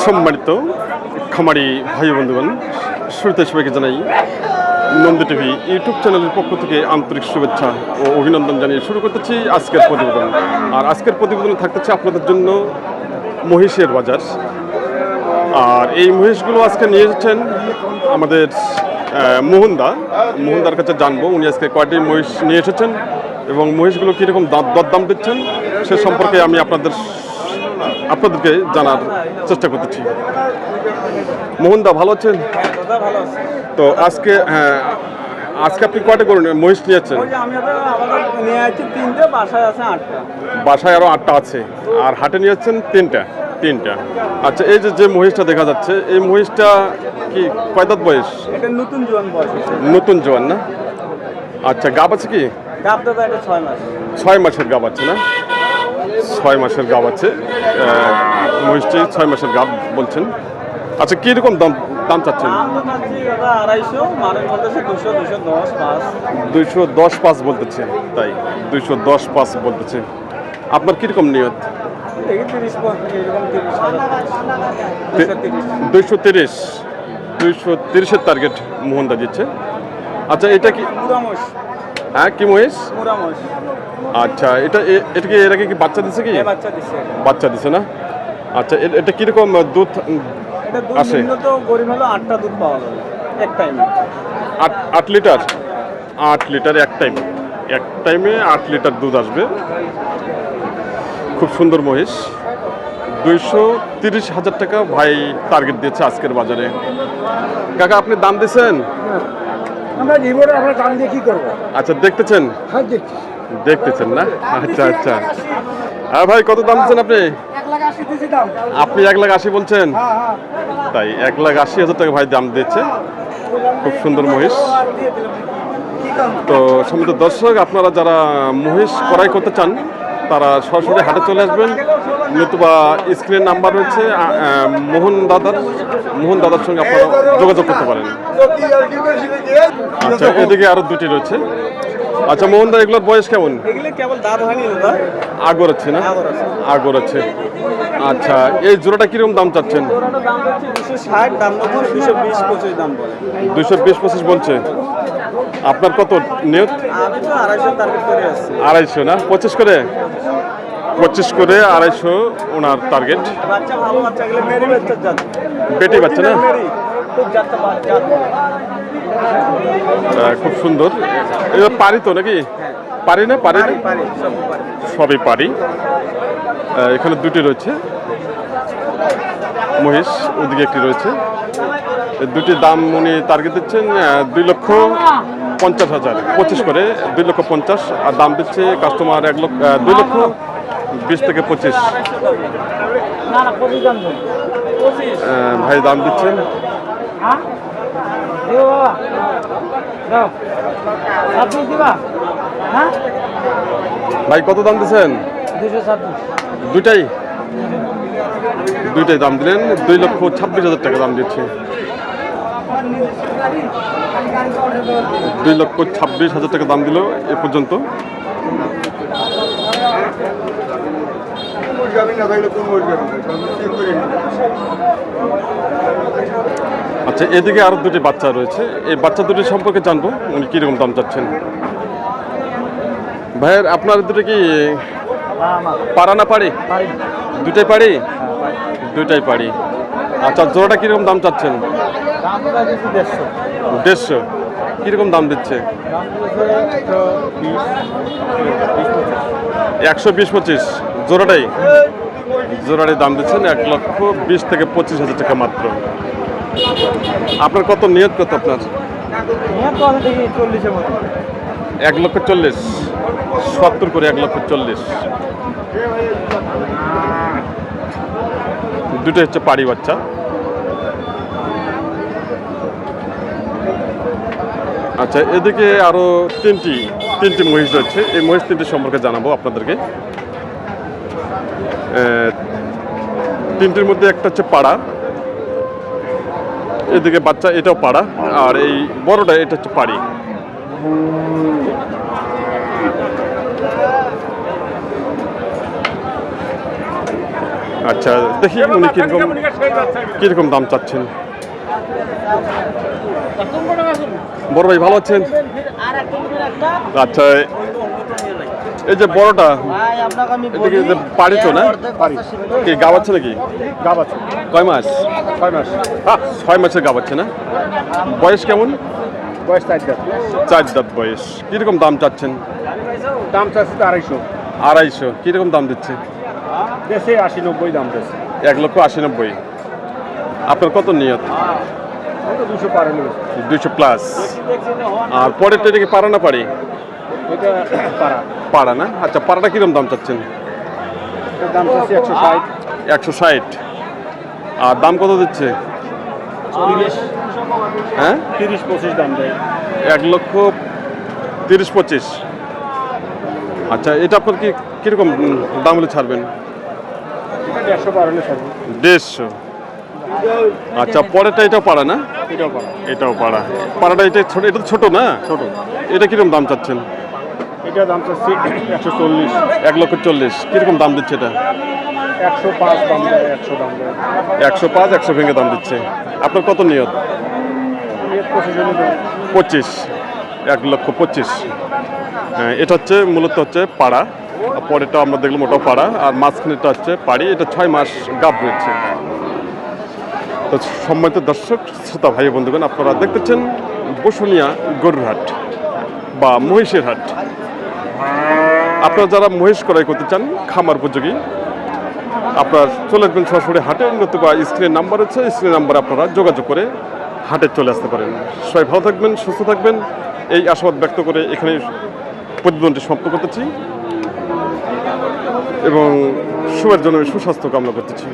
সম্মানিত খামারি ভাই বন্ধুগণ, শুরুতে সবাইকে জানাই নন্দী টিভি ইউটিউব চ্যানেলের পক্ষ থেকে আন্তরিক শুভেচ্ছা ও অভিনন্দন জানিয়ে শুরু করতেছি আজকের প্রতিবেদন। আর আজকের প্রতিবেদনে থাকতেছে আপনাদের জন্য মহিষের বাজার। আর এই মহিষগুলো আজকে নিয়ে এসেছেন আমাদের মোহনদার কাছে জানবো উনি আজকে কয়টি মহিষ নিয়ে এসেছেন এবং মহিষগুলো কীরকম দরদাম দিচ্ছেন সে সম্পর্কে আমি আপনাদেরকে জানার চেষ্টা করতেছি। মোহনদা ভালো আছেন? তো আজকে আজকে আপনি কয়টা করে মহিষ নিয়েছেন? বাসায় আরো 8টা আছে, আর হাটে নিয়েছেন তিনটা। আচ্ছা, এই যে মহিষটা দেখা যাচ্ছে, এই মহিষটা কি কয় দাঁত বয়স? এটা নতুন জোয়ান না? আচ্ছা, গাব আছে কি? গাব দাদা এটা 6 মাস। 6 মাসের গাব আছে না? 6 মাসের গাব আছে। মহিষটি 6 মাসের গাব বলছেন। আচ্ছা, কীরকম দাম চাচ্ছেন? 210-5 বলতেছে। তাই 210-5 বলতেছে। আপনার কীরকম নিয়ত? 230-230-এর টার্গেট মোহনদা দিচ্ছে। আচ্ছা, এটা কি কি মহিষ? আচ্ছা, এটা কি এর আগে কি বাচ্চা দিছে কি? বাচ্চা দিছে না? আচ্ছা, এটা কিরকম দুধ আসে? আটটা দুধ পাওয়া যাবে এক টাইমে। 8 লিটার? 8 লিটার এক টাইমে 8 লিটার দুধ আসবে। খুব সুন্দর মহিষ। 230,000 টাকা ভাই টার্গেট দিয়েছে আজকের বাজারে। কাকা, আপনি দাম দিয়েছেন? আমরা দাম দিয়ে কি করবো? আচ্ছা, দেখতেছেন? হ্যাঁ, দেখতেছেন না? আচ্ছা। হ্যাঁ ভাই, কত দাম দিচ্ছেন আপনি? 1,80,000 দিয়েছি দাম। আপনি 1,80,000 বলছেন? তাই 1,80,000 টাকা ভাই দাম দিচ্ছে। খুব সুন্দর মহিষ। তো সম্মানিত দর্শক, আপনারা যারা মহিষ ক্রয় করতে চান তারা সরাসরি হাটে চলে আসবেন, নতুবা স্ক্রিনের নাম্বার রয়েছে মোহন দাদার সঙ্গে আপনারা যোগাযোগ করতে পারেন। আচ্ছা, এদিকে আরো দুটি রয়েছে। আচ্ছা মোহনদা, এগুলোর বয়স কেমন? আগর আছে না? আগর আছে। আচ্ছা, এই জোড়াটা কিরকম দাম চাচ্ছেন? 220-25 বলছে। আপনার কত নিয়ত? 250 না? 25 করে 250 ওনার টার্গেট। বেটি বাচ্চা না? খুব সুন্দর। এবার পারি তো নাকি? পারি না? সবই পারি। এখানে দুটি রয়েছে মহিষ, ওদিকে একটি রয়েছে। দুটি দাম উনি টার্গেট দিচ্ছেন 2,50,000। 25 করে 2,50,000, আর দাম দিচ্ছে কাস্টমার 2,20,000 থেকে 25। ভাই দাম দিচ্ছেন। ভাই কত দাম দিচ্ছেন? 226। দুইটাই দাম দিলেন। 2,26,000 টাকা দাম দিচ্ছে। 2,26,000 টাকা দাম দিল এ পর্যন্ত। আচ্ছা, এদিকে আরো দুটি বাচ্চা রয়েছে। এই বাচ্চা দুটি সম্পর্কে জানবো উনি কিরকম দাম চাচ্ছেন। ভাইয়ের আপনার দুটো কি পাড়া না পারি? দুটাই পারি? দুটাই পারি। আচ্ছা, জোড়াটা কিরকম দাম চাচ্ছেন? 150। কিরকম দাম দিচ্ছে? 120-25 জোড়াটাই দাম দিচ্ছেন 1,20,000 থেকে 25,000 টাকা মাত্র। আপনার কত নিয়ত? কত আপনার? 1,40,000। 70 করে 1,40,000। দুটো হচ্ছে পাড়ি বাচ্চা। আচ্ছা, এদিকে আরো তিনটি মহিষ রয়েছে। এই মহিষ তিনটি সম্পর্কে জানাবো আপনাদেরকে। তিনটির মধ্যে একটা হচ্ছে পাড়া, এদিকে বাচ্চা, এটাও পাড়া, আর এই বড়টা এটা হচ্ছে পাড়ি। আচ্ছা, দেখি উনি কিরকম দাম চাচ্ছেন। বড় ভাই ভালো আছেন? আচ্ছা, এই যে বড়টা, এটা কি যে পাড়ি তো না? কি গাব আছে নাকি? গাব আছে কয় মাস? 6 মাস। 6 মাসের গাব আছে না? বয়স কেমন? বয়স 4 দাঁত। 4 দাঁত বয়স। কিরকম দাম চাচ্ছেন? দাম চাচ্ছে তো 250। 250। কিরকম দাম দিচ্ছে? দেশে 80-90 দাম দিচ্ছে। 1,80,90,000। আপনার কত নিয়ত? 200 পার হলো। 200 প্লাস। আর পরেরটা এটা কি পাড়া না পারি? এটা পাড়া। পাড়া না? আচ্ছা, পাড়াটা কিরকম দাম চাচ্ছেন? এটার দাম চাচ্ছে 160। 160। আর দাম কত দিচ্ছে? 30। হ্যাঁ, 30-25 দাম দেয়। 1,30,25,000। আচ্ছা, এটা আপনার কি কিরকম দাম হলে ছাড়বেন? এটা 150 পার হলে ছাড়বো। 150। আচ্ছা, পরেরটা এটাও পাড়া না? এটাও পাড়া। এটাও পাড়া। পাড়াটা এটা ছোট, এটা তো ছোট না? ছোট। এটা কিরকম দাম চাচ্ছেন? এটা দাম চাচ্ছে 140। 1,40,000। কিরকম দাম দিচ্ছে এটা? 105 দাম দেয়, 100 দাম দেয়। 105, 100 ভেঙে দাম দিচ্ছে। আপনার কত নিয়ত? 25 হলে দেয়। 25। 1,25,000। হ্যাঁ, এটা হচ্ছে মূলত হচ্ছে পাড়া। আর পরেরটা আমরা দেখলাম ওটাও পাড়া, আর মাঝখানেটা হচ্ছে পাড়ি। এটা 6 মাস গাব রয়েছে। তো সম্মানিত দর্শক শ্রোতা ভাই বন্ধুগণ, আপনারা দেখতেছেন বসুনিয়া গরুর হাট বা মহিষের হাট। আপনারা যারা মহিষ ক্রয় করতে চান খামার উপযোগী, আপনার চলে আসবেন সরাসরি হাটে। নতুবা স্ক্রিনের নাম্বার আছে, স্ক্রিনের নাম্বারে আপনারা যোগাযোগ করে হাটে চলে আসতে পারেন। সবাই ভালো থাকবেন, সুস্থ থাকবেন, এই আশাবাদ ব্যক্ত করে এখানে প্রতিদ্বন্দ্বী সমাপ্ত করতেছি এবং শুভের জন্য সুস্বাস্থ্য কামনা করতেছি।